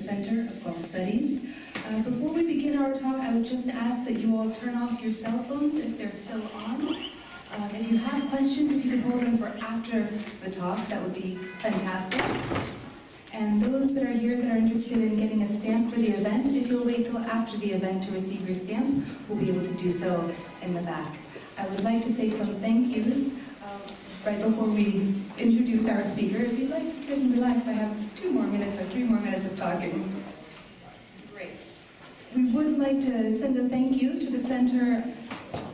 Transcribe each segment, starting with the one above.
Center of Gulf Studies. Before we begin our talk, I would just ask that you all turn off your cell phones if they're still on. If you have questions, if you could hold them for after the talk, that would be fantastic. And those that are here that are interested in getting a stamp for the event, if you'll wait till after the event to receive your stamp, we'll be able to do so in the back. I would like to say some thank yous right before we introduce our speaker. If you'd like to sit and relax, I have 2 more minutes or 3 more minutes of talking. Great. We would like to send a thank you to the Center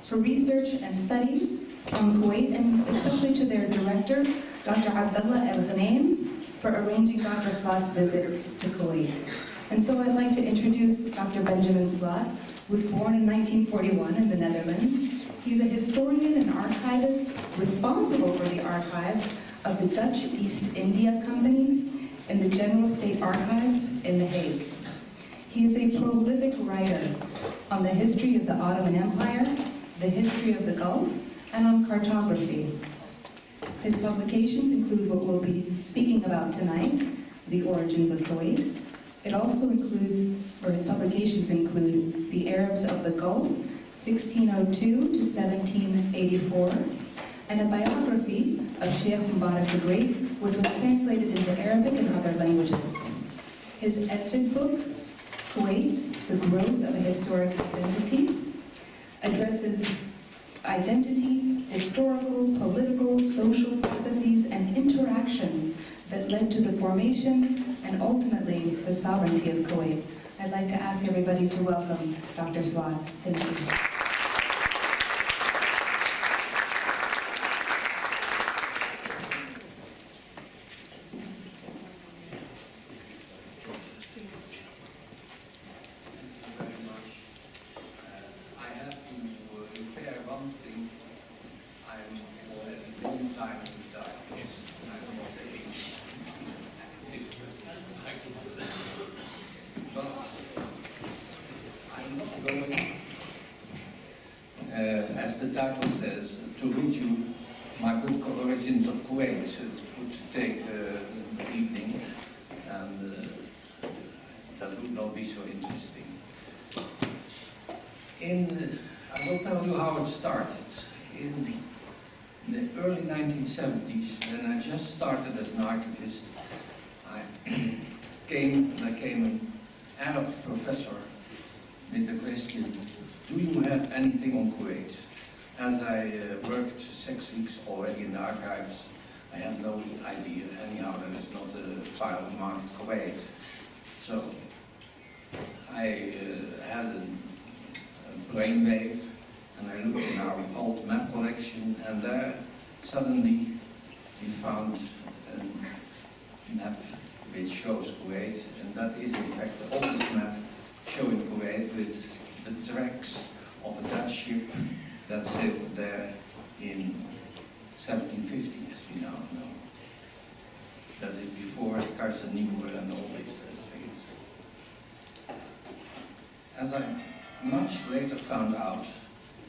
for Research and Studies on Kuwait, and especially to their director, Dr. Abdullah El-Ghanem, for arranging Dr. Slot's visit to Kuwait. And so I'd like to introduce Dr. Benjamin Slot, who was born in 1941 in the Netherlands. He's a historian and archivist responsible for the archives of the Dutch East India Company and the General State Archives in The Hague. He is a prolific writer on the history of the Ottoman Empire, the history of the Gulf, and on cartography. His publications include what we'll be speaking about tonight, The Origins of Kuwait. It also includes, or his publications include, The Arabs of the Gulf, 1602 to 1784, and a biography of Sheikh Mubarak the Great, which was translated into Arabic and other languages. His edited book, Kuwait, The Growth of a Historic Identity, addresses identity, historical, political, social processes, and interactions that led to the formation and ultimately the sovereignty of Kuwait. I'd like to ask everybody to welcome Dr. Slot. Thank you. As the title says, to read you my book Origins of Kuwait would take an evening, and that would not be so interesting. I will tell you how it started. In the early 1970s, when I just started as an archivist, I became an Arab professor with the question, do you have anything on Kuwait? As I worked 6 weeks already in the archives, I had no idea. Anyhow, there is not a file marked Kuwait. So I had a brainwave, and I looked in our old map collection, and there suddenly we found a map which shows Kuwait, and that is in fact the oldest map showing Kuwait with the tracks of a Dutch ship that sailed there in 1750, as we now know. That is before Carson-Niebuhr and all these things. As I much later found out,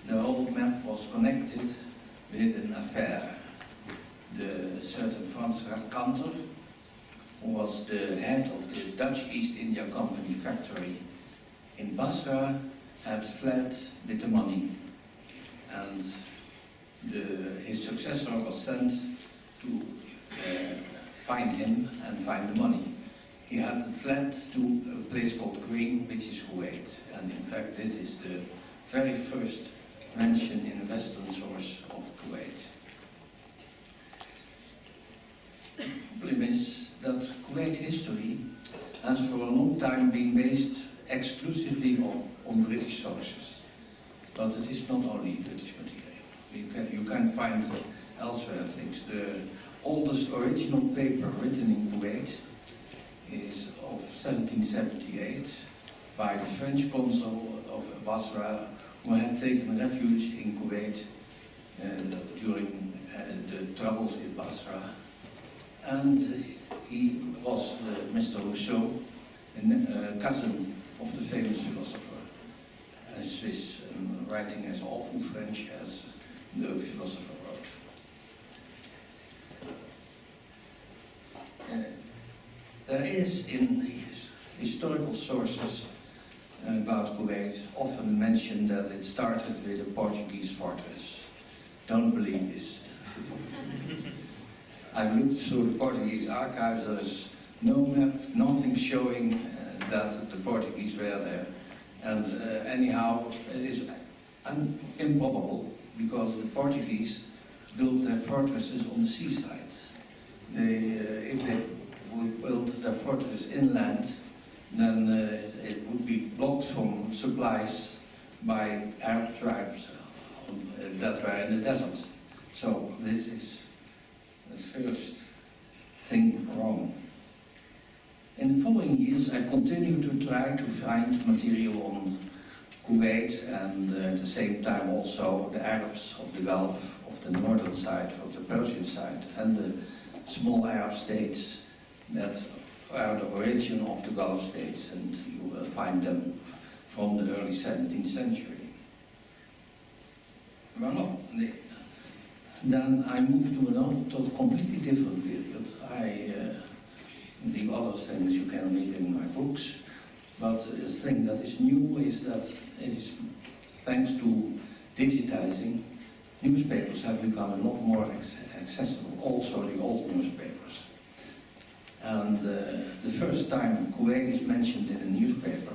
the whole map was connected with an affair. The certain Frans Kanter, who was the head of the Dutch East India Company factory in Basra, had fled with the money, and his successor was sent to find him and find the money. He had fled to a place called Green, which is Kuwait, and in fact this is the very first mention in a Western source of Kuwait. The problem is that Kuwait history has for a long time been based exclusively on British sources. But it is not only British material. You can find elsewhere things. The oldest original paper written in Kuwait is of 1778 by the French consul of Basra, who had taken refuge in Kuwait during the troubles in Basra. And he was Mr. Rousseau, a cousin of the famous philosopher, Swiss, writing as awful French as the philosopher wrote. There is in historical sources about Kuwait often mention that it started with a Portuguese fortress. Don't believe this. I've looked through the Portuguese archives. There is no map, nothing showing that the Portuguese were there. And anyhow, it is improbable because the Portuguese built their fortresses on the seaside. If they would build their fortress inland, then it would be blocked from supplies by Arab tribes that were in the desert. So this is the first thing wrong. In the following years, I continued to try to find material on Kuwait and at the same time also the Arabs of the Gulf, of the northern side, of the Persian side, and the small Arab states that are the origin of the Gulf states, and you will find them from the early 17th century. Well, then I moved to a completely different period. The other things you can read in my books, but the thing that is new is that it is thanks to digitizing, newspapers have become a lot more accessible, also the old newspapers. And the first time Kuwait is mentioned in a newspaper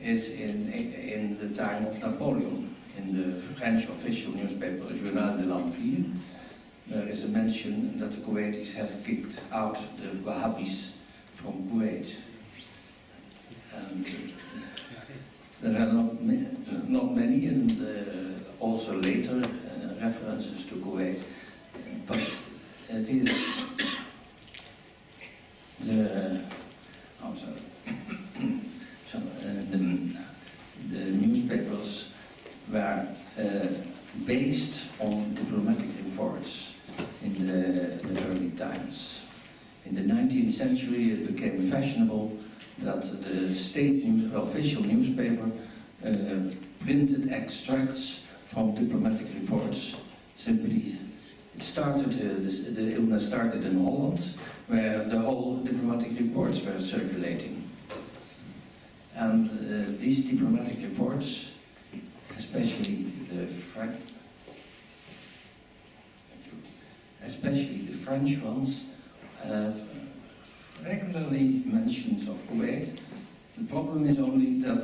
is in the time of Napoleon. In the French official newspaper, Journal de l'Empire, there is a mention that the Kuwaitis have kicked out the Wahhabis from Kuwait. And there are not many, and also later references to Kuwait. But it is the newspapers were based on diplomatic reports in the early times. In the 19th century, it became fashionable that the state official newspaper printed extracts from diplomatic reports. Simply, it started, the illness started in Holland, where the whole diplomatic reports were circulating. And these diplomatic reports, especially the French ones, have regularly mentions of Kuwait. The problem is only that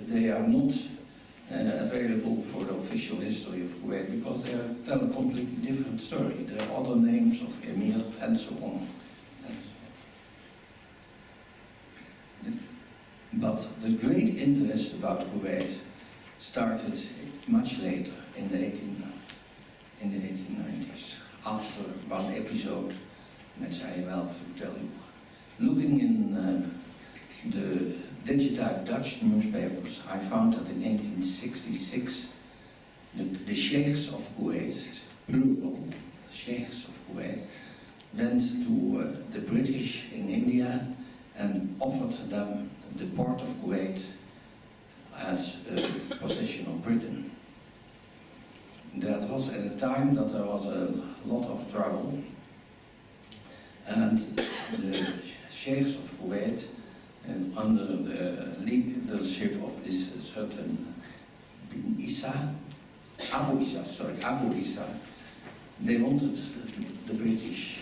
they are not available for the official history of Kuwait because they tell a completely different story. There are other names of emirs and so on. But the great interest about Kuwait started much later, in the 1890s, after one episode, which I will tell you. Looking in the digitized Dutch newspapers, I found that in 1866, the sheikhs of Kuwait, plural, sheikhs of Kuwait, went to the British in India and offered them the port of Kuwait as a possession of Britain. That was at a time that there was a lot of trouble, and the sheikhs of Kuwait, and under the leadership of this certain Abu Isa, they wanted the British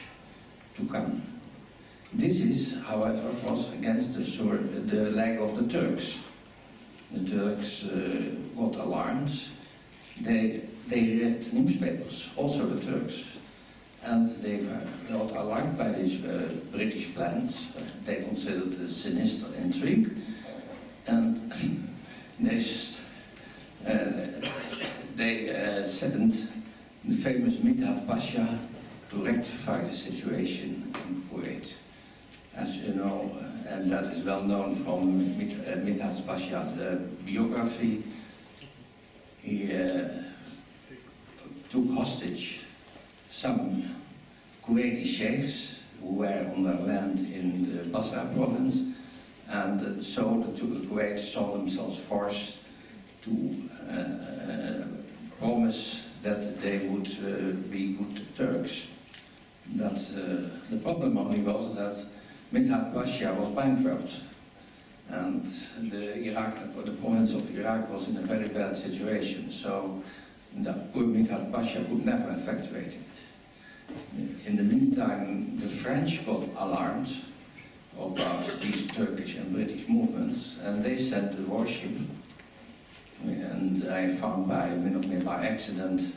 to come. This is, however, was against the leg of the Turks. The Turks got alarmed. They read newspapers, also the Turks, and they got alarmed by these British plans. They considered a sinister intrigue, and they sent the famous Midhat Pasha to rectify the situation in Kuwait. As you know, and that is well known from Midhat Pasha's biography, he took hostage some Kuwaiti sheikhs who were on their land in the Basra province, and so the Kuwait saw themselves forced to promise that they would be good Turks. That the problem only was that Midhat Pasha was bankrupt, And the province of Iraq was in a very bad situation, so Midhat Pasha could never effectuate it. In the meantime, the French got alarmed about these Turkish and British movements, and they sent a warship. And I found by accident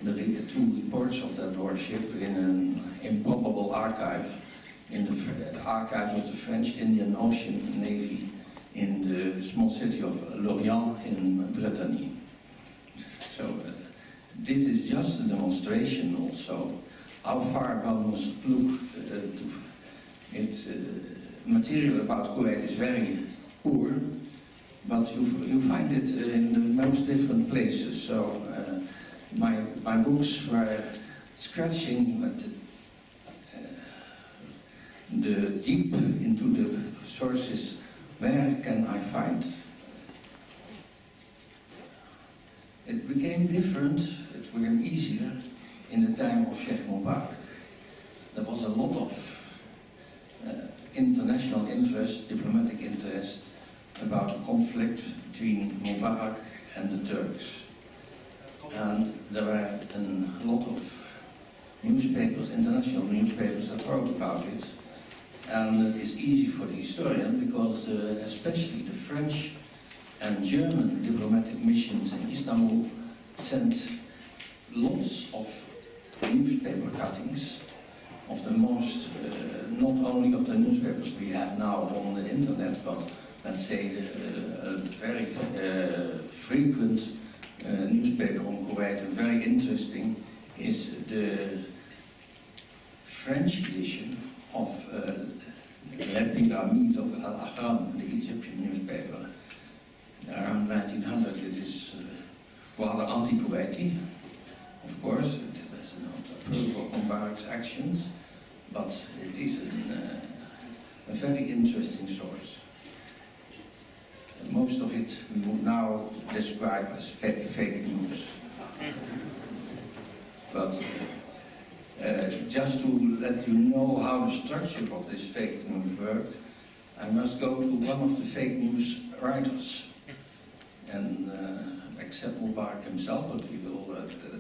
the two reports of that warship in an improbable archive in the archives of the French Indian Ocean Navy in the small city of Lorient in Brittany. So this is just a demonstration also how far one must look to it. Material about Kuwait is very poor, but you find it in the most different places. So my books were scratching the deep into the sources. Where can I find? It became different, it became easier in the time of Sheikh Mubarak. There was a lot of international interest, diplomatic interest, about a conflict between Mubarak and the Turks. And there were a lot of newspapers, international newspapers, that wrote about it. And it is easy for the historian because especially the French and German diplomatic missions in Istanbul sent lots of newspaper cuttings of the most, not only of the newspapers we have now on the internet, but let's say a very frequent newspaper on Kuwait, and very interesting, is the French edition of La Pyramide of Al-Ahram, the Egyptian newspaper. Around 1900 it is rather anti-Kuwaiti, of course. It does not approve of Mubarak's actions, but it is a very interesting source. Most of it we would now describe as fake news. But just to let you know how the structure of this fake news worked, I must go to one of the fake news writers. And except Mubarak himself, but we will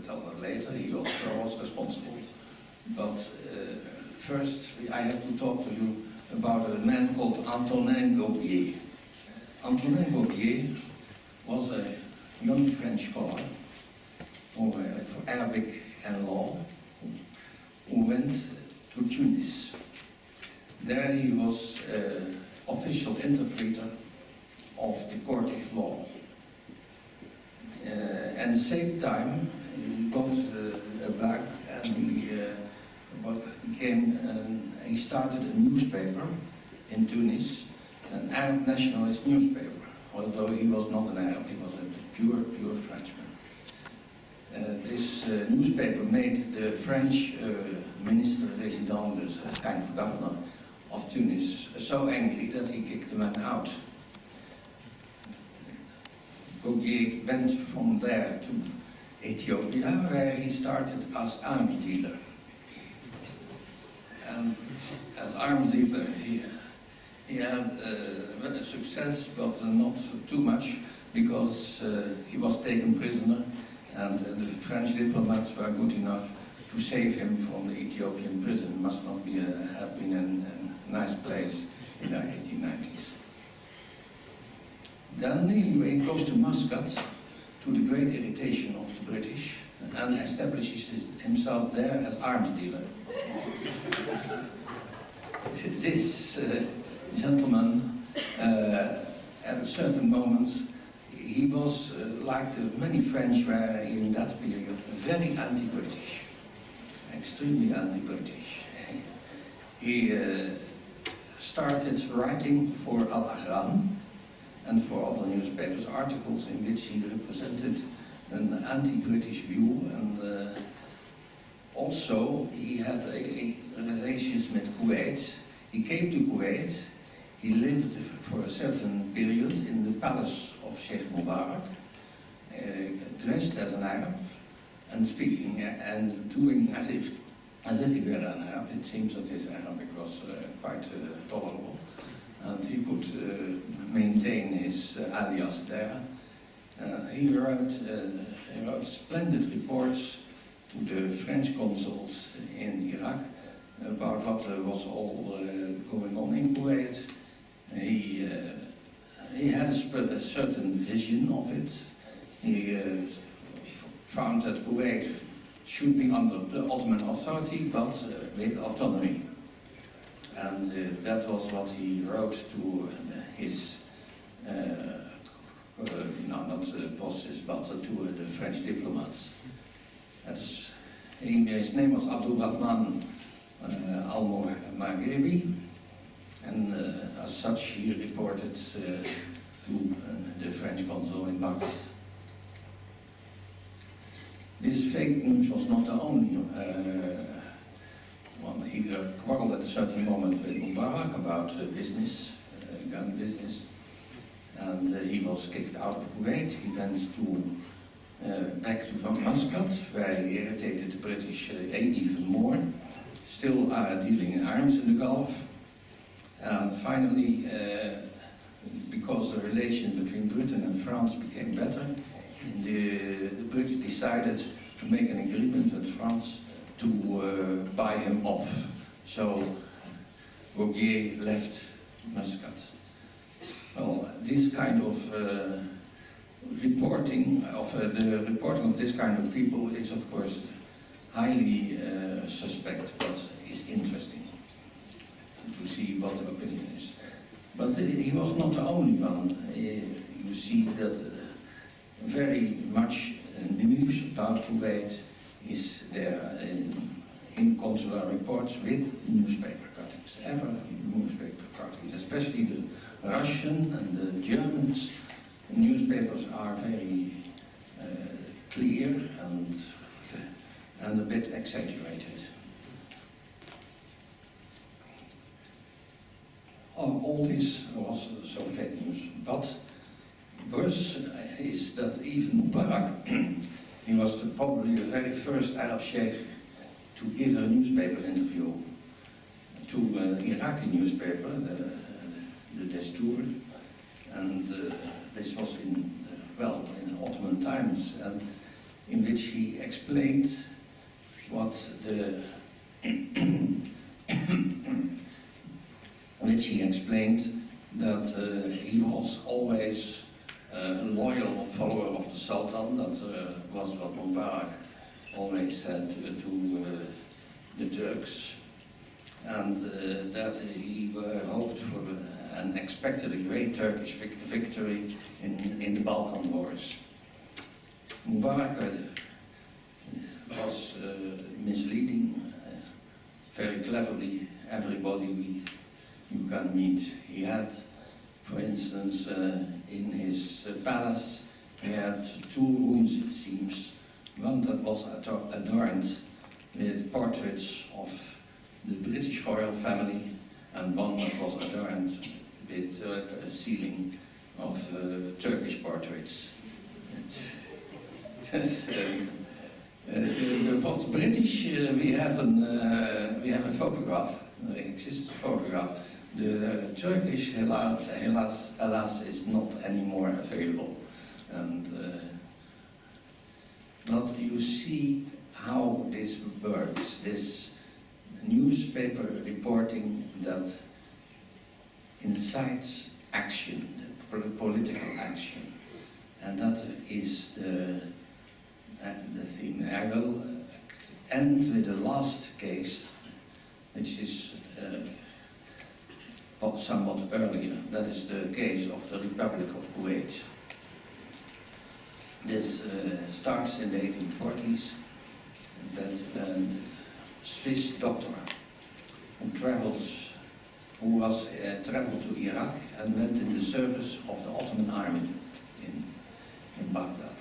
tell that later, he also was responsible. But first I have to talk to you about a man called Antonin Gobier. Antonin Gobier was a young French scholar for Arabic and law, who went to Tunis. There he was official interpreter of the court of law. At the same time, he got a bug, and he started a newspaper in Tunis, an Arab nationalist newspaper, although he was not an Arab, he was a pure Frenchman. This newspaper made the French minister resident, the kind of governor of Tunis, so angry that he kicked the man out. Gobier went from there to Ethiopia, where he started as arms dealer. And as arms dealer, he had success, but not too much, because he was taken prisoner, and the French diplomats were good enough to save him from the Ethiopian prison. Must not be have been a nice place in the 1890s. Then he goes to Muscat, to the great irritation of the British, and establishes himself there as arms dealer. This gentleman, at a certain moment, he was, like the many French were in that period, very anti-British, extremely anti-British. He started writing for Al-Ahram and for other newspapers articles in which he represented an anti-British view, and also he had relations with Kuwait. He came to Kuwait. He lived for a certain period in the palace of Sheikh Mubarak, dressed as an Arab, and speaking and doing as if he were an Arab. It seems that his Arabic was quite tolerable, and he could maintain his alias there. He wrote splendid reports to the French consuls in Iraq about what was all going on in Kuwait. He had a certain vision of it. He found that Kuwait should be under the Ottoman authority, but with autonomy. And that was what he wrote to his, not bosses, but to the French diplomats. His name was Abdul Rahman al-Maghrebi, and as such he reported to the French consul in Baghdad. This fake news was not the only one. He quarreled at a certain moment with Mubarak about business, gun business, and he was kicked out of Kuwait. He went back to Muscat, where he irritated the British even more, still dealing in arms in the Gulf. And finally, because the relation between Britain and France became better, the British decided to make an agreement with France to buy him off. So Vauquier left Muscat. Well, this kind of reporting of this kind of people is of course highly suspect, but is interesting to see what the opinion is. But he was not the only one. You see that very much news about Kuwait is there in consular reports with newspaper cuttings, newspaper cuttings, especially the Russian and the German newspapers are very clear and a bit exaggerated. All this was so fake news, but worse is that even Mubarak, he was probably the very first Arab sheikh to give a newspaper interview to an Iraqi newspaper, the Destur, and this was in Ottoman times, and in which he explained what that he was always a loyal follower of the Sultan. That was what Mubarak always said to the Turks, and that he hoped for and expected a great Turkish victory in the Balkan Wars. Mubarak was misleading very cleverly everybody you can meet. He had, for instance, in his palace, he had 2 rooms, it seems. One that was adorned with portraits of the British royal family, and one that was adorned with a ceiling of Turkish portraits. For the British, we have a photograph. There exists a photograph. The Turkish, alas, is not anymore available. And but you see how this works. This newspaper reporting that incites action, political action, and that is the theme. I will end with the last case, which is somewhat earlier. That is the case of the Republic of Kuwait. This starts in the 1840s. That a Swiss doctor who traveled to Iraq and went in the service of the Ottoman army in Baghdad.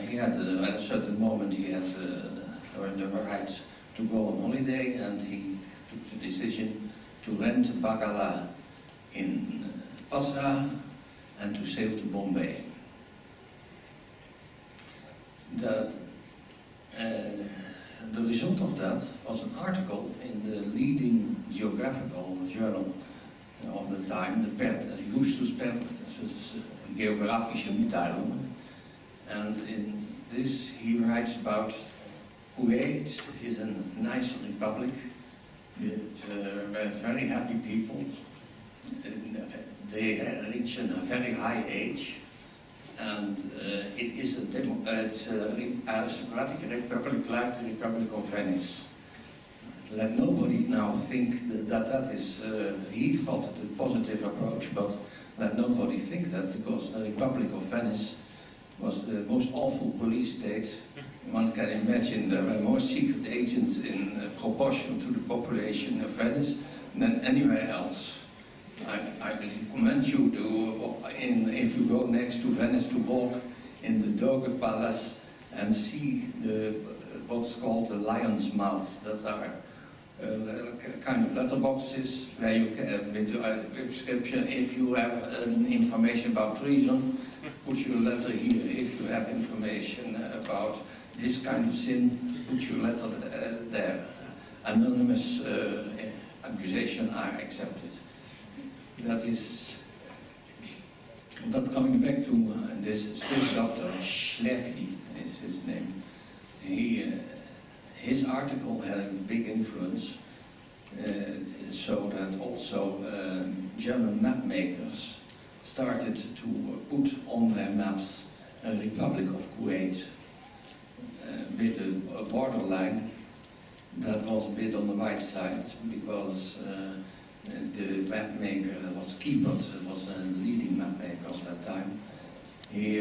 He had, at a certain moment, he had the right to go on holiday, and he took the decision to rent a bagala in Basra and to sail to Bombay. The result of that was an article in the leading geographical journal of the time. Justus Pep, dus geografische mitteilungen. And in this he writes about Kuwait is a nice republic with very happy people. They reach a very high age, and it is an aristocratic republic like the Republic of Venice. Let nobody now think that is, he thought it a positive approach, but let nobody think that, because the Republic of Venice was the most awful police state one can imagine. There were more secret agents in proportion to the population of Venice than anywhere else. I recommend you to, if you go next to Venice, to walk in the Doge Palace and see what's called the lion's mouth. That are kind of letterboxes where you can, with a prescription, if you have information about treason, put your letter here. If you have information about this kind of sin, put your letter there. Anonymous accusations are accepted. That is, but coming back to this Swiss doctor, Schläfli is his name. His article had a big influence, so that also German map makers started to put on their maps a Republic of Kuwait with a borderline that was a bit on the right side, because the map maker was Kiepert, was a leading map maker of that time. He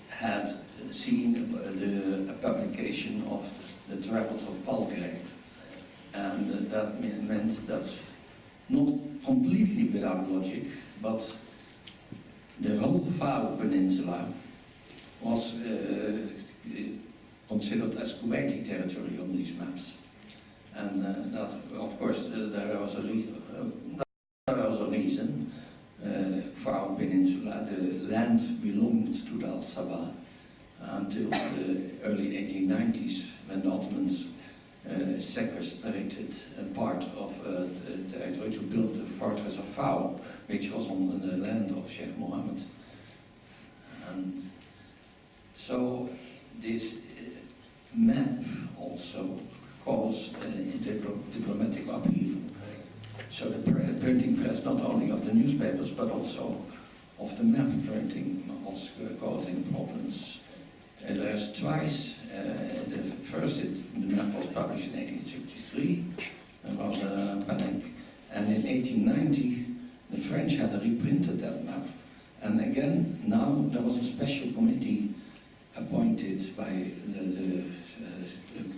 had seen the publication of the Travels of Palgrave, and that meant that, not completely without logic, but the whole Faroe Peninsula was considered as Kuwaiti territory on these maps. And that, of course, there was a reason. Faroe Peninsula, the land belonged to the Al-Sabah until the early 1890s, when the Ottomans sequestrated a part of the territory to build the fortress of Faroe, which was on the land of Sheikh Mohammed. And so this map also caused diplomatic upheaval. So the printing press, not only of the newspapers, but also of the map printing, was causing problems. There's twice, the map was published in 1863, about panic, and in 1890 the French had reprinted that map. And again, now there was a special committee appointed by the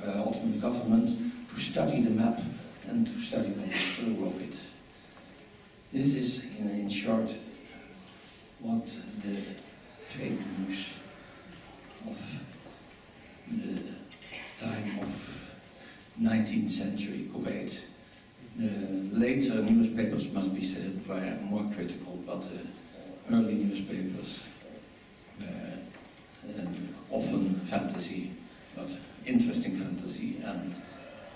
Ottoman government to study the map and to study what is true of it. This is, in short, what the fake news of the time of 19th century Kuwait. The later newspapers, must be said, were more critical, but the early newspapers were often fantasy, but interesting fantasy, and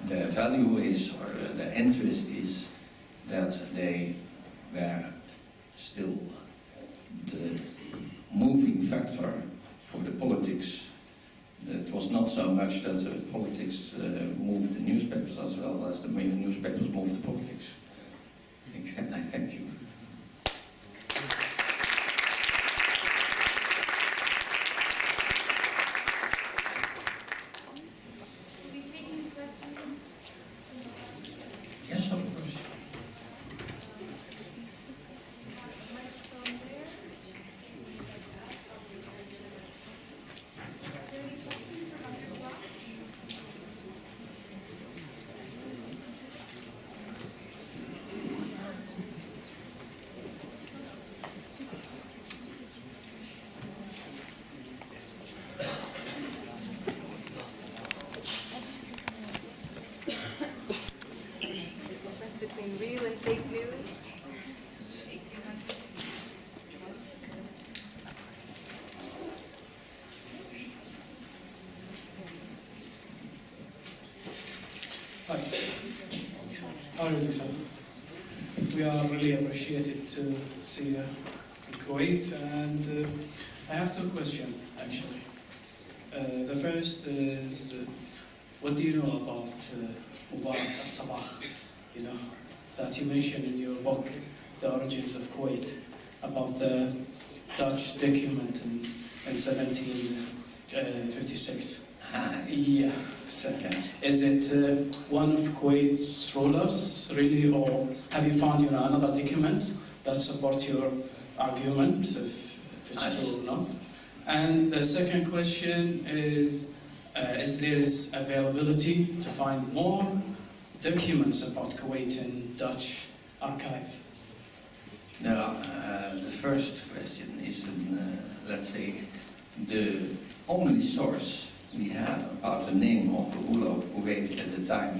their value is, or their interest is, that they were still the moving factor for the politics. It was not so much that the politics moved the newspapers as well as the newspapers moved the politics. I thank you. Yes, of course. Between real and fake news. Hi, Decipher. we are really appreciated to see you in Kuwait, and I have two questions actually. The first is, what do you know about Mubarak al-Sabah? You know, that you mentioned in your book, The Origins of Kuwait, about the Dutch document in 1756. Yeah. So, is it one of Kuwait's rulers, really, or have you found another document that supports your argument, if it's true or not? And the second question is there availability to find more documents about Kuwait in Dutch archive? Now, the first question is, let's say, the only source we have about the name of the ruler of Kuwait at the time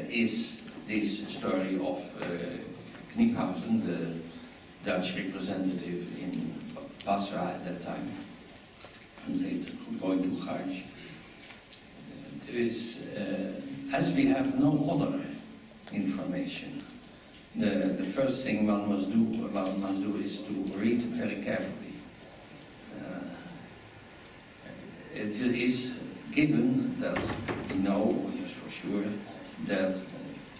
is this story of Kniphausen, the Dutch representative in Basra at that time, and later going to Hajj. There is, as we have no other information, the first thing one must do is to read very carefully. It is given that we know, yes for sure, that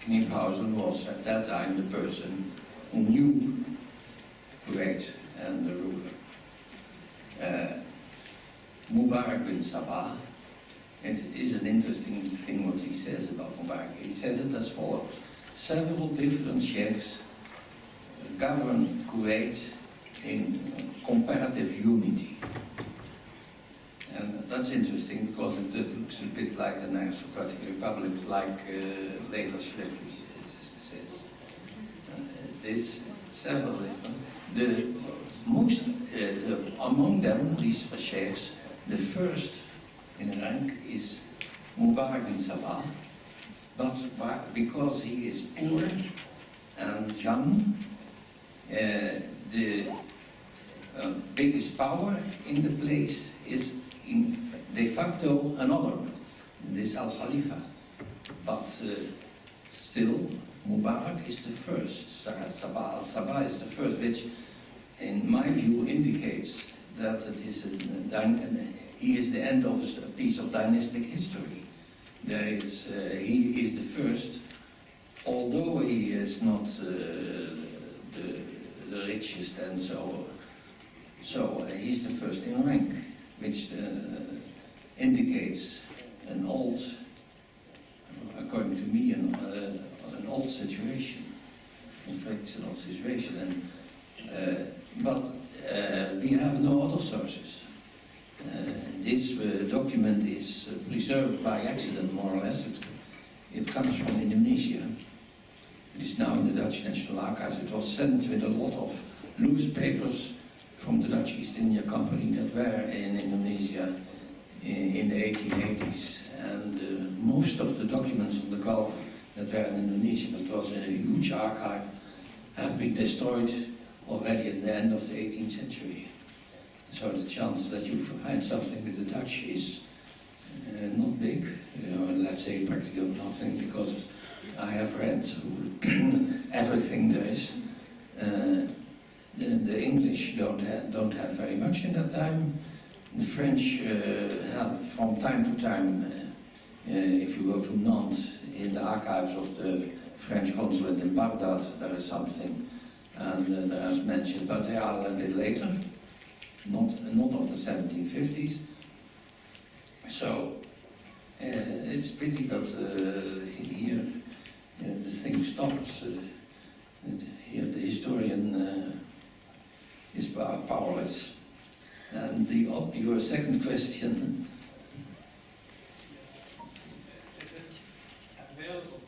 Kniphausen was at that time the person who knew Kuwait and the ruler. Mubarak bin Sabah, it is an interesting thing what he says about Mubarak. He says it as follows: several different sheikhs govern Kuwait in comparative unity. And that's interesting because it looks a bit like an aristocratic republic, like later slavery says. There's several different. The most, among them, these sheikhs, the first in rank is Mubarak bin Sabah, but because he is poor and young, the biggest power in the place is de facto another, this Al-Khalifa. But still, Mubarak is the first. Sabah is the first, which in my view indicates that it is he is the end of a piece of dynastic history. He is the first, although he is not the richest and so he's the first in rank, which indicates an old, according to me, an old situation. In fact, it's an old situation, but we have no other sources. This document is preserved by accident, more or less. It comes from Indonesia. It is now in the Dutch National Archives. It was sent with a lot of loose papers from the Dutch East India Company that were in Indonesia in the 1880s. And most of the documents on the Gulf that were in Indonesia, that was a huge archive, have been destroyed already at the end of the 18th century. So the chance that you find something with the Dutch is not big, let's say practically nothing, because I have read everything there is. The English don't have very much in that time. The French have from time to time, if you go to Nantes, in the archives of the French consulate in Baghdad, there is something, and there is mentioned, but they are a little bit later, not of the 1750s. So it's pity, but here the thing stops. Here the historian is powerless. And your second question. Is it available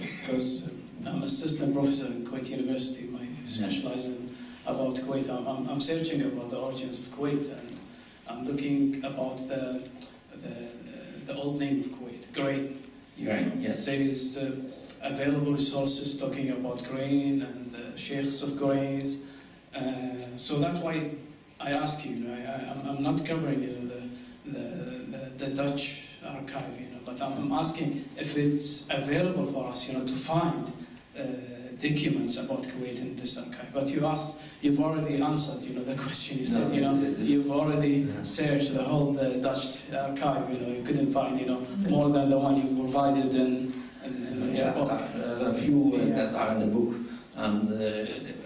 because I'm assistant professor at Kuwait University. I specialize in about Kuwait. I'm searching about the origins of Kuwait, and I'm looking about the old name of Kuwait, grain. Grain, yes. There is available resources talking about grain and the sheikhs of grains. So that's why I ask you. I'm not covering the Dutch archive, But I'm asking if it's available for us, to find documents about Kuwait in this archive. But you've already answered, the question. You said, you've already searched the whole Dutch archive. You couldn't find, more than the one you've provided in your book. A few that are in the book, and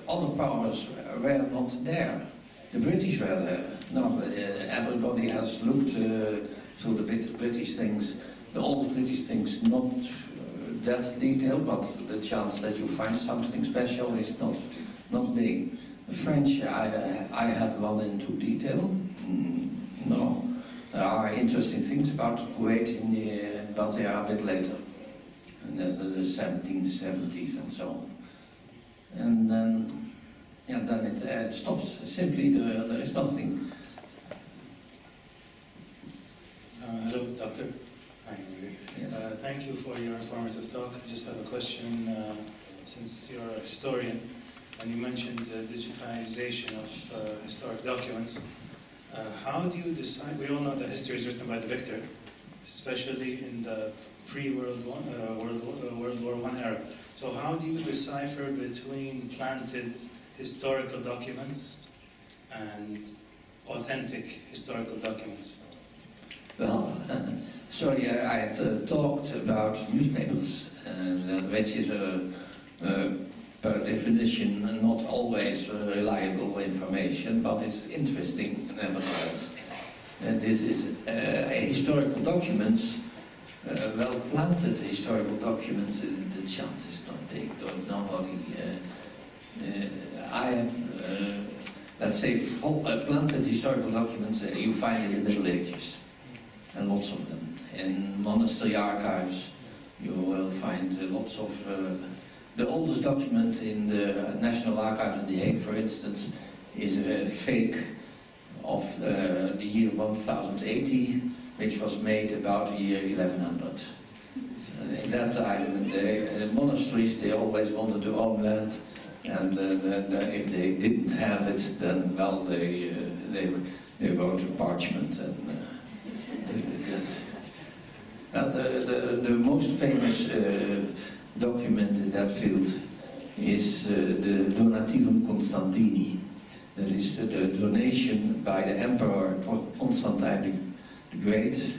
other powers were not there. The British were there. No, everybody has looked through the British things, the old British things, not that detailed, but the chance that you find something special is not big. The French, I have gone into detail. No, there are interesting things about Kuwait, but they are a bit later, and that's the 1770s and so on. And then it stops. Simply, there is nothing. Hello, Doctor. Hi. Yes. Thank you for your informative talk. I just have a question. Since you're a historian, and you mentioned digitization of historic documents, how do you decide? We all know that history is written by the victor, especially in the pre-World War I era. So how do you decipher between planted historical documents and authentic historical documents? Well, sorry, I had talked about newspapers, which is per definition not always reliable information, but it's interesting nevertheless. This is historical documents, well-planted historical documents. The chance is not big. Nobody. I have, let's say, planted historical documents you find in the Middle Ages. And lots of them. In monastery archives, you will find lots of... the oldest document in the National Archives in The Hague, for instance, is a fake of the year 1080, which was made about the year 1100. In that time, the monasteries, they always wanted to own land, and if they didn't have it, then, well, they wrote a parchment. And, the most famous document in that field is the Donativum Constantini. That is the donation by the Emperor Constantine the Great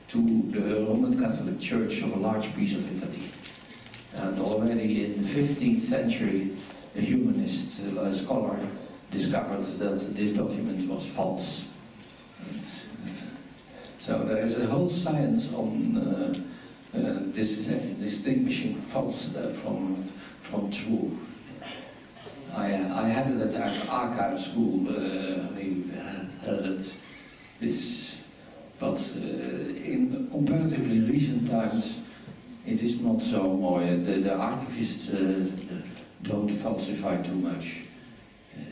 to the Roman Catholic Church of a large piece of Italy. And already in the 15th century, a humanist scholar discovered that this document was false. So there is a whole science on distinguishing false from true. I had it at archive school. We had it but in comparatively recent times, it is not so more. The archivists don't falsify too much.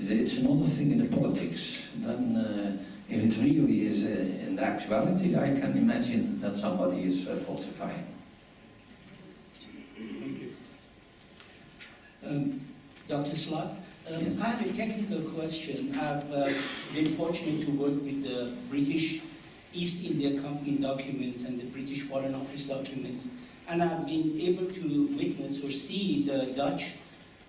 It's another thing in the politics. Then. If it really is in actuality, I can imagine that somebody is falsifying. Dr. Slot, Yes. I have a technical question. I've been fortunate to work with the British East India Company documents and the British Foreign Office documents, and I've been able to witness or see the Dutch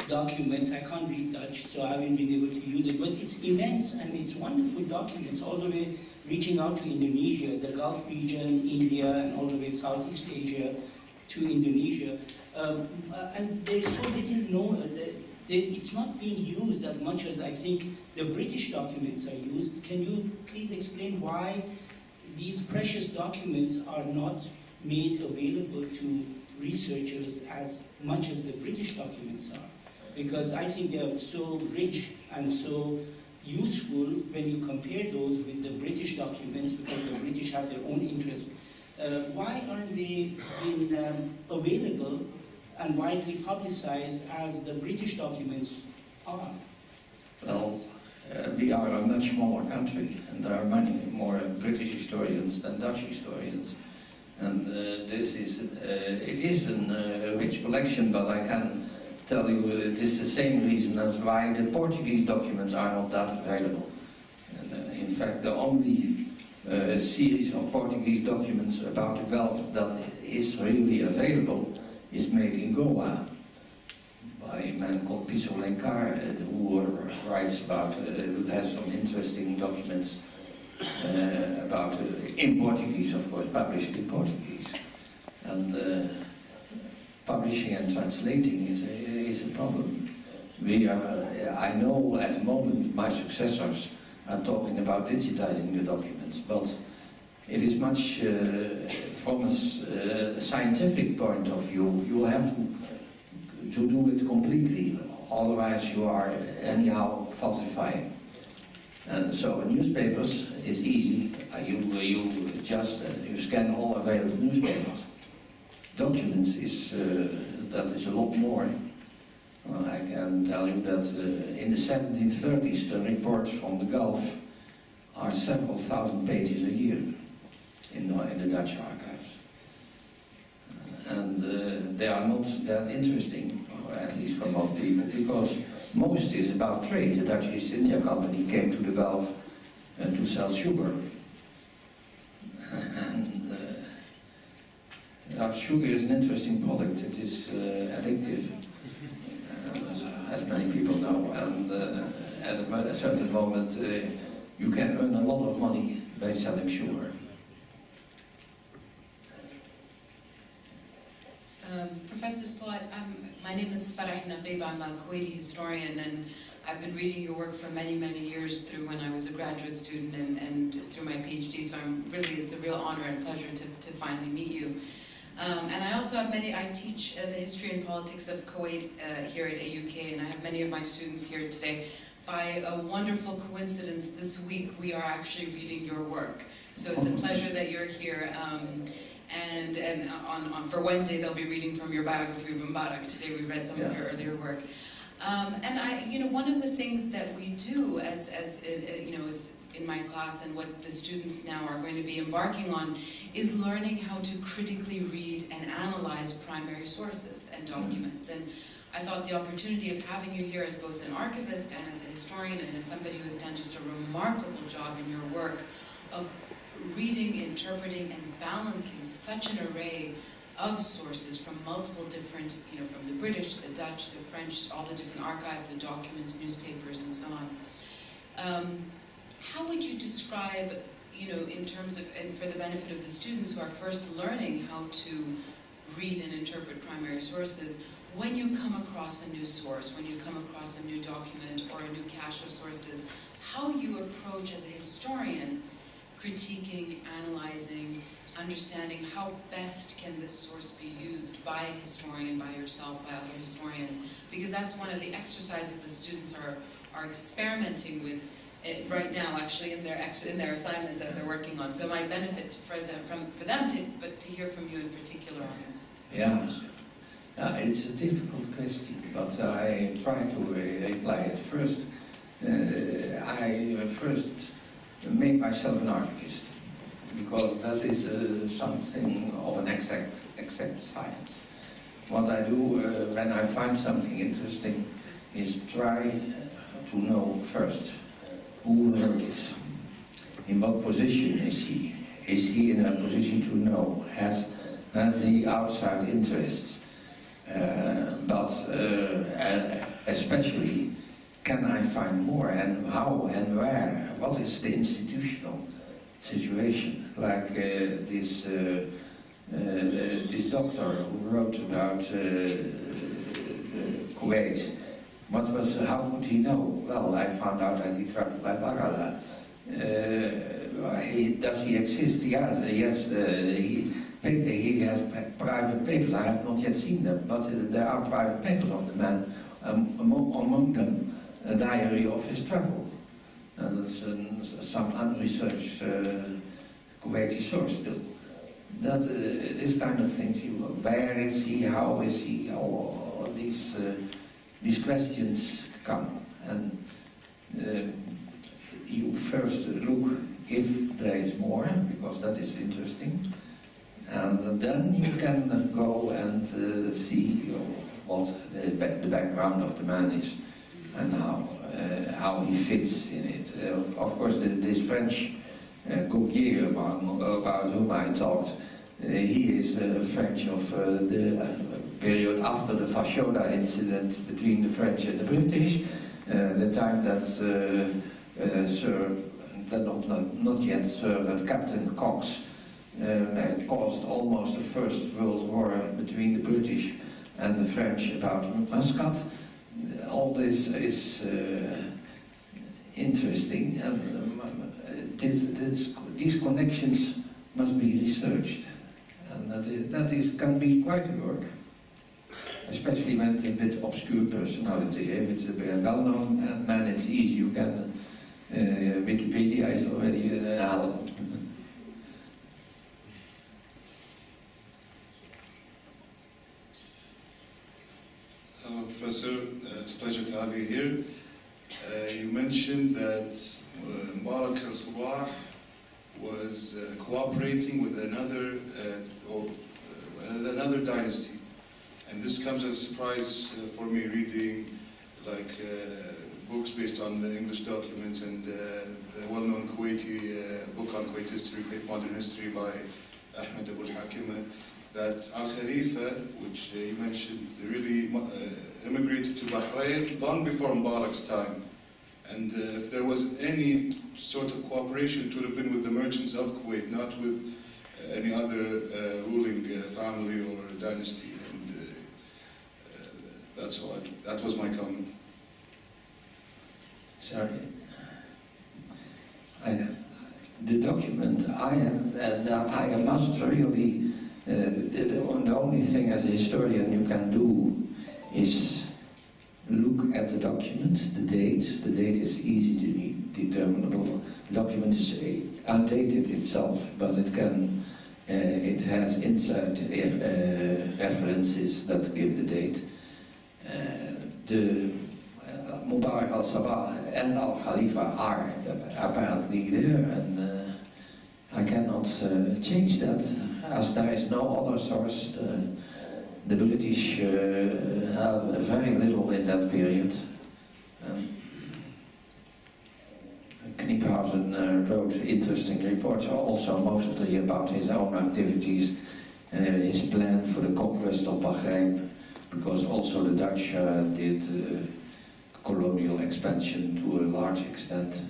documents. I can't read Dutch, so I haven't been able to use it, but it's immense and it's wonderful documents, all the way reaching out to Indonesia, the Gulf region, India, and all the way Southeast Asia to Indonesia. And there's so little known, it's not being used as much as I think the British documents are used. Can you please explain why these precious documents are not made available to researchers as much as the British documents are? Because I think they are so rich and so useful when you compare those with the British documents, because the British have their own interests. Why aren't they being available and widely publicized as the British documents are? Well, we are a much smaller country, and there are many more British historians than Dutch historians. And it is a rich collection, but I can tell you it is the same reason as why the Portuguese documents are not that available. And, in fact, the only series of Portuguese documents about the Gulf that is really available is made in Goa by a man called Piso Lenkar, who writes about, who has some interesting documents about, in Portuguese, of course, published in Portuguese. And publishing and translating is a problem. I know at the moment my successors are talking about digitizing the documents, but it is much, from a scientific point of view, you have to do it completely, otherwise you are anyhow falsifying. And so newspapers is easy, you just you scan all available newspapers. Documents is, that is a lot more. I can tell you that in the 1730s the reports from the Gulf are several thousand pages a year in the Dutch archives. And they are not that interesting, or at least for most people, because most is about trade. The Dutch East India Company came to the Gulf to sell sugar. And sugar is an interesting product. It is addictive, as many people know. And at a certain moment, you can earn a lot of money by selling sugar. Professor Slot, my name is Farah Naqib. I'm a Kuwaiti historian, and I've been reading your work for many, many years through when I was a graduate student and through my PhD, so it's a real honor and pleasure to finally meet you. And I also have I teach the history and politics of Kuwait here at AUK, and I have many of my students here today. By a wonderful coincidence, this week we are actually reading your work. So it's a pleasure that you're here. And for Wednesday they'll be reading from your biography of Mubarak. Today we read some of your earlier work. And one of the things that we do as in my class, and what the students now are going to be embarking on, is learning how to critically read and analyze primary sources and documents. And I thought the opportunity of having you here as both an archivist and as a historian and as somebody who has done just a remarkable job in your work of reading, interpreting, and balancing such an array of sources from multiple different, from the British, the Dutch, the French, all the different archives, the documents, newspapers, and so on. How would you describe, in terms of, and for the benefit of the students who are first learning how to read and interpret primary sources, when you come across a new source, when you come across a new document or a new cache of sources, how you approach as a historian critiquing, analyzing, understanding how best can this source be used by a historian, by yourself, by other historians, because that's one of the exercises the students are experimenting with right now, actually, in their assignments as they're working on. So it might benefit for them to hear from you in particular on this issue. It's a difficult question, but I try to reply it first. I first make myself an archivist, because that is something of an exact science. What I do when I find something interesting is try to know first who wrote it, in what position is he? Is he in a position to know? Has he outside interests? But especially, can I find more, and how and where? What is the institutional situation? Like this doctor who wrote about Kuwait. How could he know? Well, I found out that he traveled by Bagala. Does he exist? Yes. He has private papers. I have not yet seen them, but there are private papers of the man. Among them, a diary of his travel. And that's some unresearched Kuwaiti source still. That this kind of things. Where is he? How is he? All these questions come, and you first look if there is more, because that is interesting, and then you can go and see what the background of the man is and how he fits in it. Of course, this French Gauguier about whom I talked he is French of the period after the Fashoda incident between the French and the British, the time that not yet Sir, but Captain Cox caused almost the First World War between the British and the French about Muscat. All this is interesting, and these connections must be researched, and that can be quite a work, especially when it's a bit obscure personality. If it's a well-known man, it's easy. You can Wikipedia is already a help. Hello, Professor. It's a pleasure to have you here. You mentioned that Mubarak al-Sabah was cooperating with another dynasty, and this comes as a surprise for me, reading books based on the English documents and the well-known Kuwaiti book on Kuwait history, Kuwait modern history by Ahmed Abu al-Hakim, that Al-Khalifa, which you mentioned, really immigrated to Bahrain long before Mubarak's time. And if there was any sort of cooperation, it would have been with the merchants of Kuwait, not with any other ruling family or dynasty. And that's all. That was my comment. Sorry. The document, I must really, the only thing as a historian you can do is look at the document, the date. The date is easy to determinable. The document is undated itself, but it has inside references that give the date. The Mubarak al-Sabah and al-Khalifa are apparently there, and I cannot change that, as there is no other source. The British have very little in that period. Kniphausen wrote interesting reports, also mostly about his own activities and his plan for the conquest of Bahrain, because also the Dutch did colonial expansion to a large extent,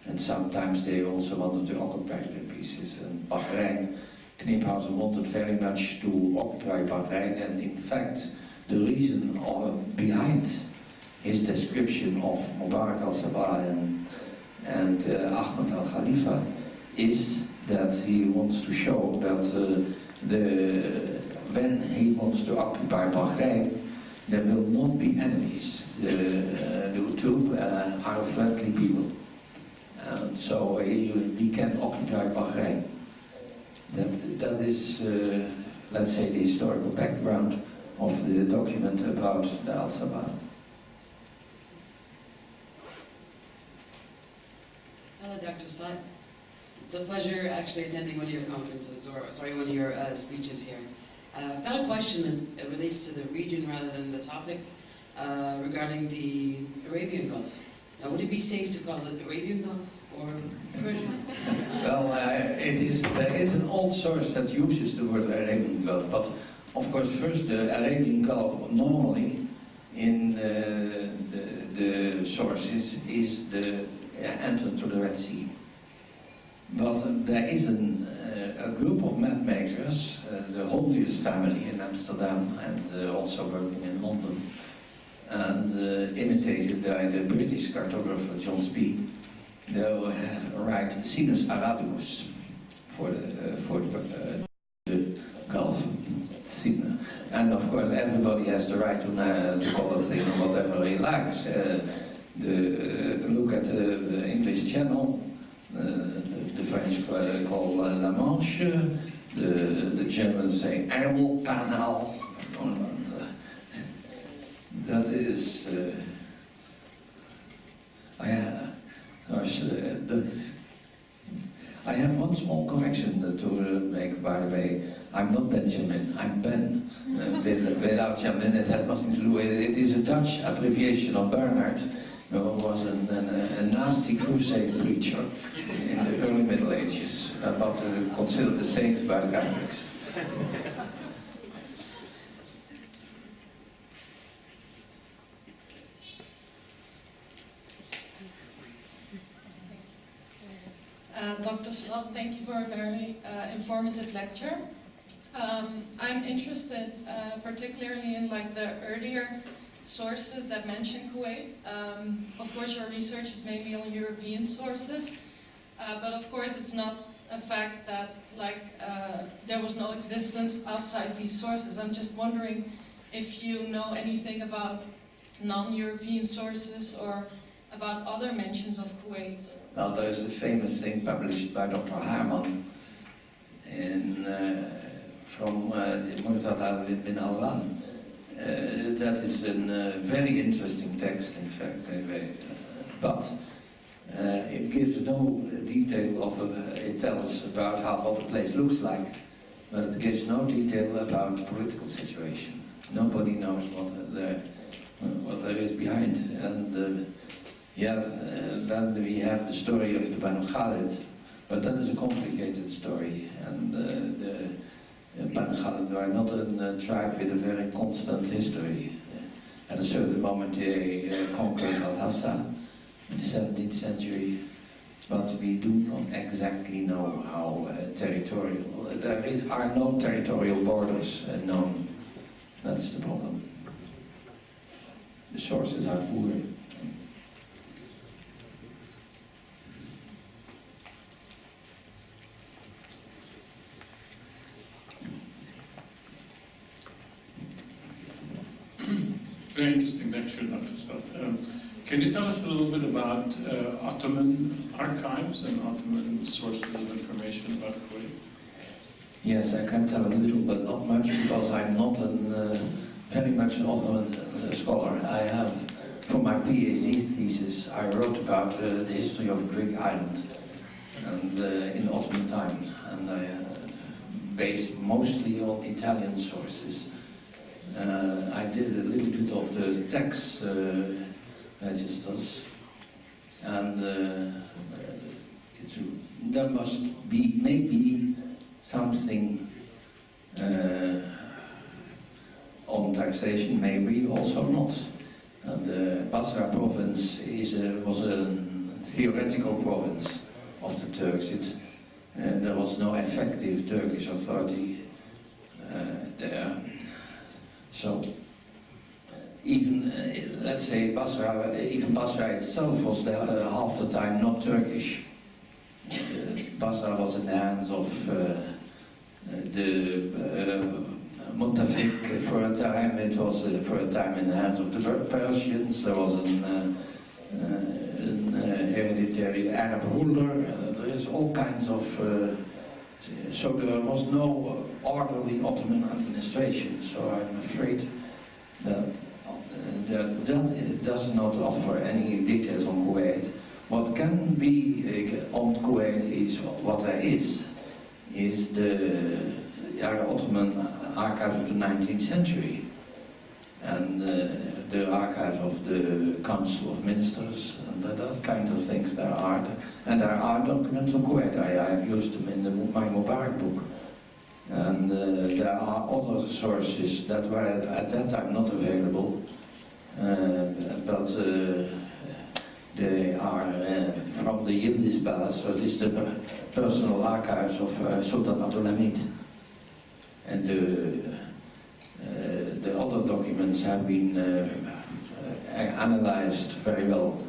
and sometimes they also wanted to occupy the pieces. And Bahrain, Kniphausen wanted very much to occupy Bahrain, and in fact the reason behind his description of Mubarak al-Sabah and Ahmed al-Khalifa is that he wants to show that when he wants to occupy Bahrain, there will not be enemies. The two are friendly people, and so he can occupy Bahrain. That is, let's say, the historical background of the document about the Al-Sabah. Hello, Dr. Slot. It's a pleasure actually attending one of your conferences, or sorry, one of your speeches here. I've got a question that relates to the region rather than the topic, regarding the Arabian Gulf. Now, would it be safe to call it Arabian Gulf or Persian? Well, there is an old source that uses the word Arabian Gulf, but of course first the Arabian Gulf normally in the sources is the entrance to the Red Sea. But there is a group of mapmakers, the Hondius family in Amsterdam and also working in London, and imitated by the British cartographer John Spee. They write Sinus Arabicus for the Gulf. And of course everybody has the right to call a thing whatever he likes. Look at the English Channel, the French call La Manche, the Germans say Ärmel Canal. That is, I have one small correction to make, by the way. I'm not Benjamin, I'm Ben. Without Jamin, it has nothing to do with it. It is a Dutch abbreviation of Bernard, who was a nasty crusade preacher in the early Middle Ages, but considered a saint by the Catholics. Dr. Slot, thank you for a very informative lecture. I'm interested particularly in like the earlier sources that mention Kuwait. Of course, your research is mainly on European sources, but of course it's not a fact that like there was no existence outside these sources. I'm just wondering if you know anything about non-European sources or about other mentions of Kuwait. Well, there's a famous thing published by Dr. Haarman from the Murtada bin Alwan. That is a very interesting text, in fact, but it gives no detail of, it tells about what the place looks like, but it gives no detail about the political situation. Nobody knows what there is behind. And then we have the story of the Banu Khalid, but that is a complicated story. And the Banu Khalid were not a tribe with a very constant history. At a certain moment they conquered Al-Hassa in the 17th century, but we do not exactly know how territorial. There are no territorial borders known. That's the problem. The sources are poor. Very interesting lecture, Dr. Stott. Can you tell us a little bit about Ottoman archives and Ottoman sources of information about Kuwait? Yes, I can tell a little, but not much, because I'm not very much an Ottoman scholar. I have, for my PhD thesis, I wrote about the history of a Greek island and in Ottoman time, and I based mostly on Italian sources. I did a little bit of the tax registers, and there must be maybe something on taxation, maybe also not. The Basra province was a theoretical province of the Turks. There was no effective Turkish authority there. So even, let's say, Basra itself was half the time not Turkish. Basra was in the hands of the Mutafik for a time. It was for a time in the hands of the Persians. There was an hereditary Arab ruler. There is all kinds of... so there was no orderly Ottoman administration. So I'm afraid that that does not offer any details on Kuwait. What can be on Kuwait is what there is the Ottoman archive of the 19th century and the archive of the Council of Ministers and that kind of things there are. And there are documents on Kuwait. I have used them in my Mubarak book. And there are other sources that were at that time not available, but they are from the Yildiz Palace, so it is the personal archives of Sultan Abdulhamid. And the other documents have been analyzed very well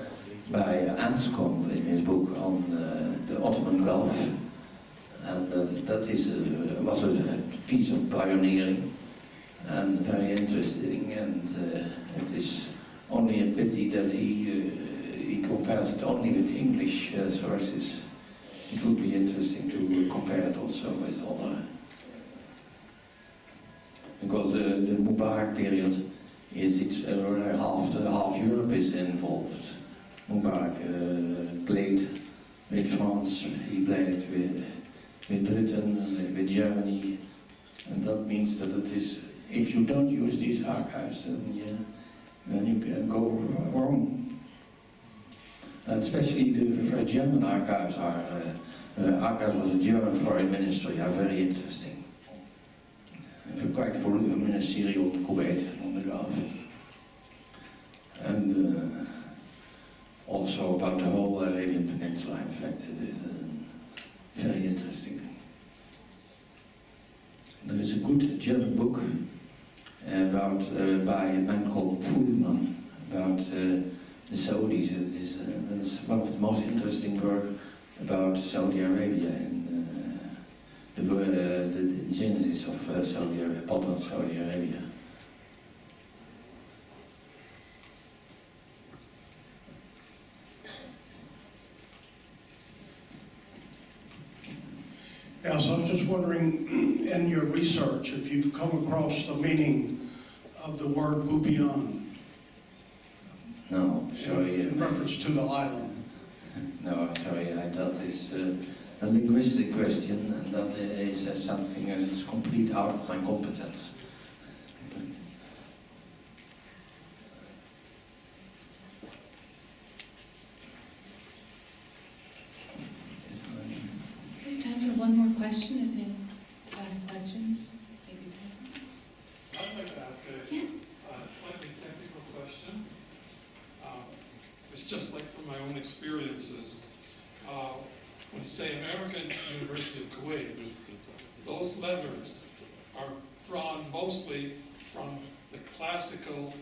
by Anscombe in his book on the Ottoman Gulf. And that was a piece of pioneering and very interesting, and it is only a pity that he compares it only with English sources. It would be interesting to compare it also with other, because the Mubarak period is half Europe is involved. Mubarak played with France, he played with Britain, with Germany, and that means that it is, if you don't use these archives, then you can go wrong. And especially the German archives archives of the German Foreign Ministry are very interesting. quite voluminous series on Kuwait and on the Gulf. And also about the whole Arabian Peninsula. In fact, it is very interesting. There is a good German book about by a man called Fuhlmann about the Saudis. It's one of the most interesting work about Saudi Arabia and the genesis of Saudi Arabia, modern Saudi Arabia. Yes, I was just wondering, in your research, if you've come across the meaning of the word Bubiyan. No, sorry. In reference to the island. No, sorry, that is a linguistic question, and that is something that's complete out of my competence. We have time for one more question if they ask questions. Maybe present. I'd like to ask a slightly technical question. It's just like from my own experiences. When you say American University of Kuwait, those letters are drawn mostly from the classical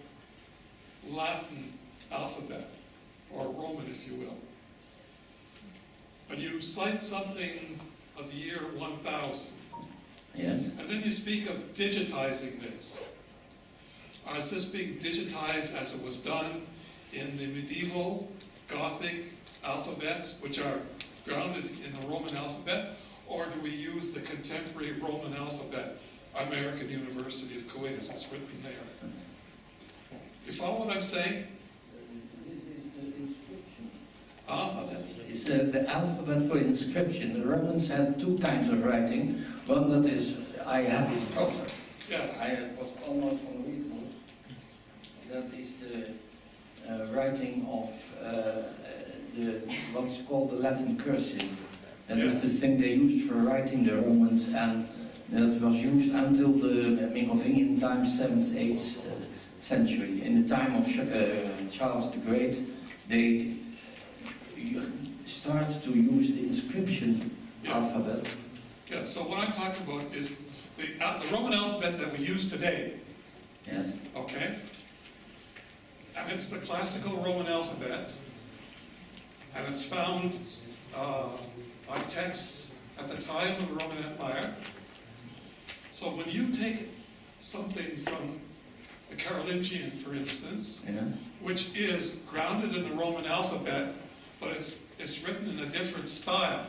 Latin alphabet, or Roman, if you will. When you cite something of the year 1000, Yes. and then you speak of digitizing this. Is this being digitized as it was done in the medieval Gothic alphabets, which are grounded in the Roman alphabet, or do we use the contemporary Roman alphabet, American University of Kuwait, as it's written there? You follow what I'm saying? It's the alphabet for inscription. The Romans had two kinds of writing. One that is, I have it proper. Yes. I was almost unreadable. That is the writing of what's called the Latin cursive. That is the thing they used for writing, the Romans, and that was used until the Merovingian times, 7th, 8th century. In the time of Charles the Great, they started to use the inscription alphabet. Yeah, so what I'm talking about is the Roman alphabet that we use today. Yes. Okay? And it's the classical Roman alphabet, and it's found on texts at the time of the Roman Empire. So when you take something from the Carolingian, for instance, which is grounded in the Roman alphabet, but it's written in a different style.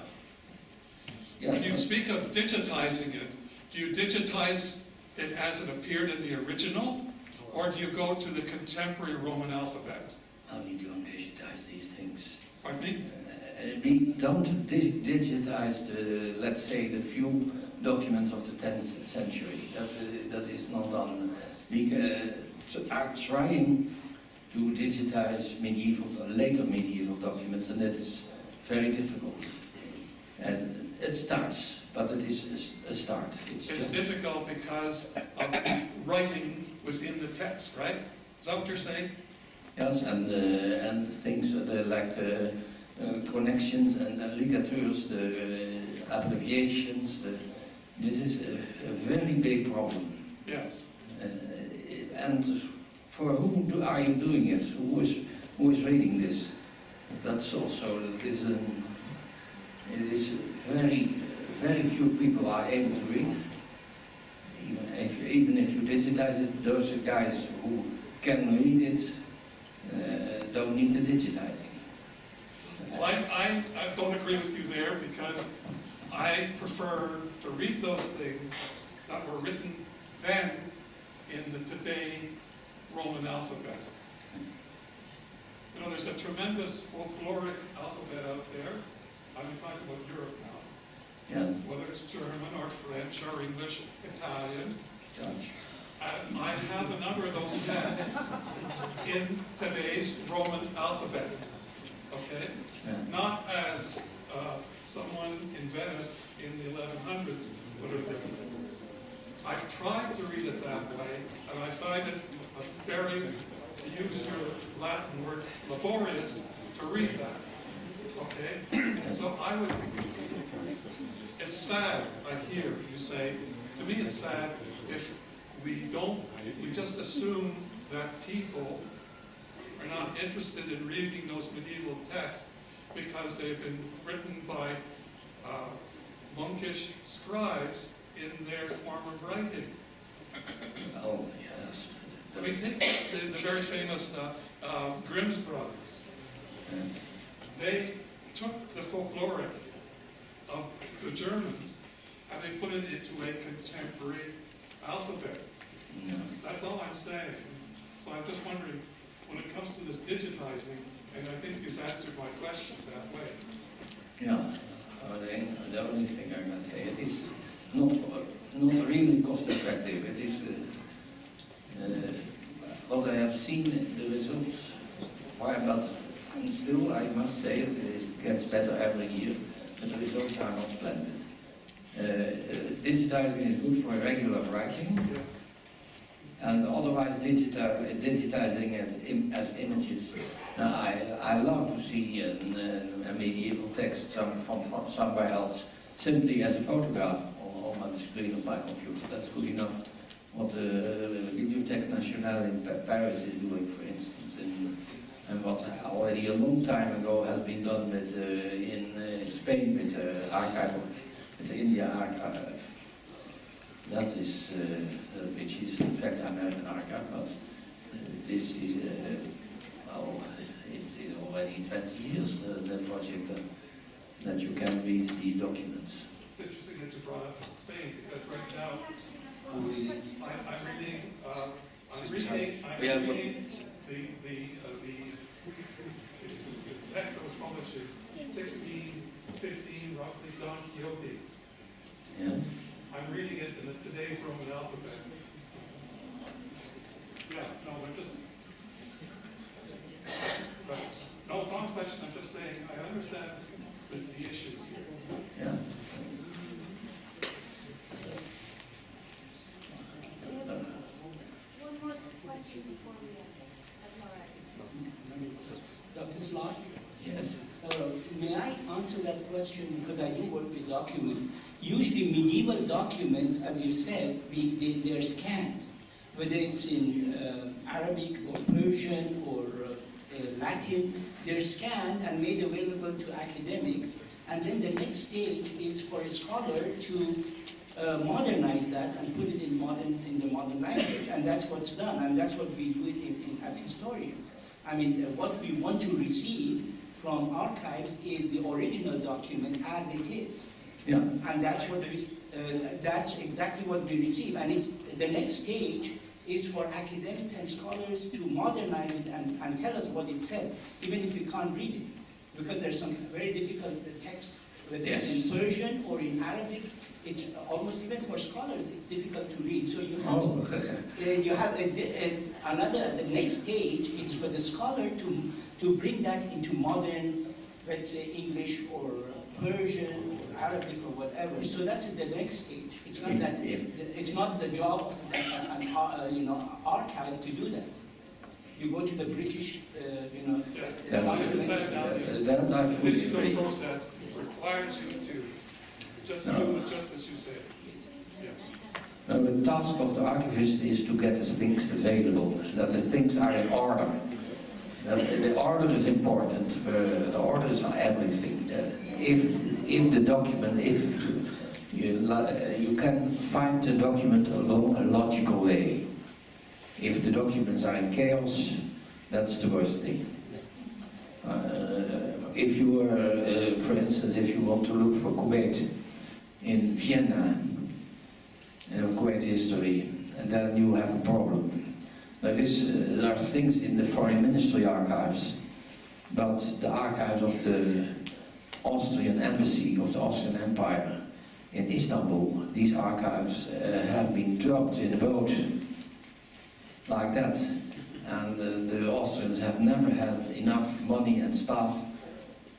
Yes. When you speak of digitizing it, do you digitize it as it appeared in the original, or do you go to the contemporary Roman alphabet? We don't digitize these things. Pardon me? We don't digitize the, let's say, the few documents of the 10th century. That is not done. We are trying to digitize later medieval documents, and that is very difficult. And it starts, but it is a start. It's difficult because of the writing within the text, right? Is that what you're saying? Yes, and things like the connections and ligatures, the abbreviations. This is a very big problem. Yes. And for whom are you doing it? Who is reading this? That's also it is very few people are able to read. Even if you digitize it, those guys who can read it don't need the digitizing. Well, I don't agree with you there, because I prefer to read those things that were written then in the today Roman alphabet. You know, there's a tremendous folkloric alphabet out there. I'm talking about Europe now. Yeah. Whether it's German or French or English, Italian. Dutch. I have a number of those texts in today's Roman alphabet. Okay? Yeah. Not as someone in Venice in the 1100s would have written. I've tried to read it that way, and I find it very, to use your Latin word, laborious, to read that. Okay? So I would, it's sad, I hear you say, to me it's sad if we just assume that people are not interested in reading those medieval texts because they've been written by monkish scribes in their form of writing. Oh, yes. I mean, take the very famous Grimm's brothers. Yes. They took the folkloric of the Germans and they put it into a contemporary alphabet. Yes. That's all I'm saying. So I'm just wondering, when it comes to this digitizing, and I think you've answered my question that way. Yeah, the only thing I can say, it is not really cost effective. It is what I have seen, the results, but still I must say it gets better every year, but the results are not splendid. Digitizing is good for regular writing, and otherwise digitizing it as images. I love to see a medieval text from somewhere else, simply as a photograph on the screen of my computer. That's good enough. What the Bibliothèque Nationale in Paris is doing, for instance, and what already a long time ago has been done with, in Spain with the India Archive. That is, which is in fact American Archive, but this is, well, it's already 20 years, that project, that you can read these documents. It's interesting that you brought up Spain, because right now, I'm reading the text that was published in 1615, roughly, Don Quixote. Yes. I'm reading it in today's Roman alphabet. Yeah, no, but just, no, it's not a question, I'm just saying, I understand the issues here. Yeah. One more question before we Dr. Slot? Yes. May I answer that question, because I do work with documents. Usually medieval documents, as you said, they're scanned, whether it's in Arabic or Persian or Latin, they're scanned and made available to academics, and then the next stage is for a scholar to modernize that and put it in the modern language, and that's what's done, and that's what we do as historians. I mean, what we want to receive from archives is the original document as it is. Yeah. And that's what that's exactly what we receive. And it's the next stage is for academics and scholars to modernize it and tell us what it says, even if we can't read it. Because there's some very difficult texts, whether it's in Persian or in Arabic. It's almost, even for scholars, it's difficult to read. So you have, the next stage is for the scholar to bring that into modern, let's say, English or Persian or Arabic or whatever. So that's the next stage. It's not that it's not the job of an archive to do that. You go to the British, That I fully The agree. process requires you to just do it just as you say. Yes. The task of the archivist is to get the things available, that the things are in order. The order is important. The order is everything. If the document, if you can find the document along a logical way. If the documents are in chaos, that's the worst thing. If you were, for instance, if you want to look for Kuwait in Vienna, Kuwait history, and then you have a problem. There are things in the foreign ministry archives, but the archives of the Austrian embassy of the Austrian Empire in Istanbul, these archives have been dropped in a boat like that, and the Austrians have never had enough money and staff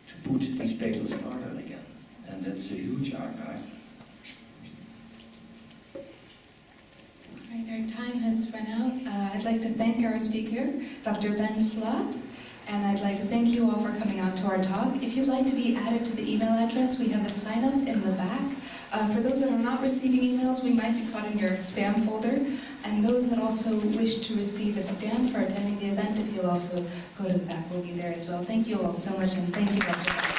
to put these papers in order again, and that's a huge archive. Our time has run out. I'd like to thank our speaker, Dr. Ben Slot, and I'd like to thank you all for coming out to our talk. If you'd like to be added to the email address, we have a sign-up in the back. For those that are not receiving emails, we might be caught in your spam folder, and those that also wish to receive a stamp for attending the event, if you'll also go to the back, we'll be there as well. Thank you all so much, and thank you, Dr. Ben.